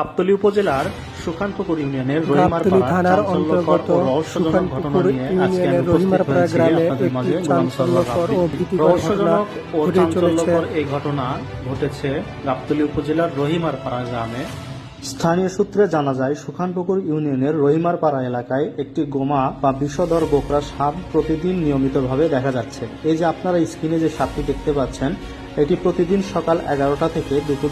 গাবতলী উপজেলার সুখানপুকুর ইউনিয়নের গাবতলী থানার অন্তর্গত সুখানপুকুর ইউনিয়নের রহিমারপাড়া গ্রামে একটি চাঞ্চল্যকর ও ভীতিকর ঘটনা ঘটে চলেছে। এই ঘটনা ঘটেছে গাবতলী উপজেলার রহিমারপাড়া গ্রামে। স্থানীয় সূত্রে জানা যায়, সুখানপুকুর ইউনিয়নের রহিমারপাড়া এলাকায় একটি গোমা বা বিষধর বোকরা সাপ প্রতিদিন নিয়মিতভাবে দেখা যাচ্ছে। এই যে আপনারা স্ক্রিনে যে সাপটি দেখতে পাচ্ছেন, এটি প্রতিদিন সকাল 11টা থেকে দুপুর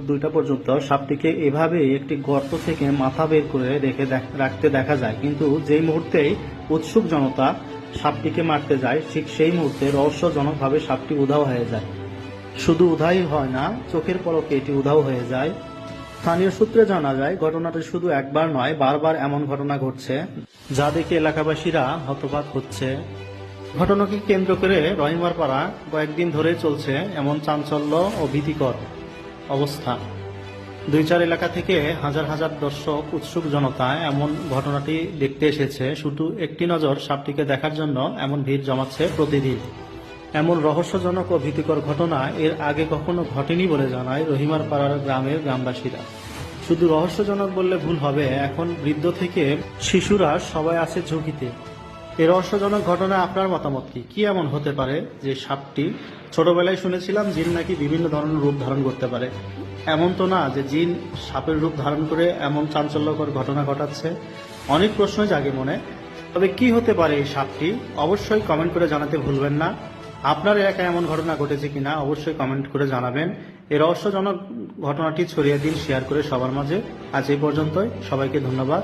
2টা পর্যন্ত সাপটিকে এভাবে একটি গর্ত থেকে মাথা বের করে রাখতে দেখা যায়। কিন্তু যেই মুহূর্তেই উৎসুক জনতা সাপটিকে মারতে যায়, ঠিক সেই মুহূর্তে রহস্যজনকভাবে সাপটি উধাও হয়ে যায়। শুধু উধাই হয় না, চোখের পলকে এটি উধাও হয়ে যায়। স্থানীয় সূত্রে জানা যায়, ঘটনাটি শুধু একবার নয়, বারবার এমন ঘটনা ঘটছে, যা দেখে এলাকাবাসীরা হতবাক হচ্ছে। ঘটনাকে কেন্দ্র করে রহিমারপাড়া কয়েকদিন ধরে চলছে এমন চাঞ্চল্য ও ভীতিকর অবস্থা। 2-4 এলাকা থেকে হাজার হাজার দর্শক, উৎসুক জনতা এমন ঘটনাটি দেখতে এসেছে। শুধু একটি নজর সাপটিকে দেখার জন্য এমন ভিড় জমাচ্ছে প্রতিদিন। এমন রহস্যজনক ও ভীতিকর ঘটনা এর আগে কখনো ঘটেনি বলে জানায় রহিমারপাড়ার গ্রামের গ্রামবাসীরা। শুধু রহস্যজনক বললে ভুল হবে, এখন বৃদ্ধ থেকে শিশুরা সবাই আছে ঝুঁকিতে। এই রহস্যজনক ঘটনা আপনার মতামত কি এমন হতে পারে যে সাপটি? ছোটবেলায় শুনেছিলাম জিন নাকি বিভিন্ন ধরনের রূপ ধারণ করতে পারে। এমন তো না যে জিন সাপের রূপ ধারণ করে এমন চাঞ্চল্যকর ঘটনা ঘটাচ্ছে। অনেক প্রশ্ন জাগে মনে। তবে কি হতে পারে এই সাপটি? অবশ্যই কমেন্ট করে জানাতে ভুলবেন না। আপনার এলাকায় এমন ঘটনা ঘটেছে কিনা অবশ্যই কমেন্ট করে জানাবেন। এই রহস্যজনক ঘটনাটি ছড়িয়ে দিন শেয়ার করে সবার মাঝে। আজ এই পর্যন্তই, সবাইকে ধন্যবাদ।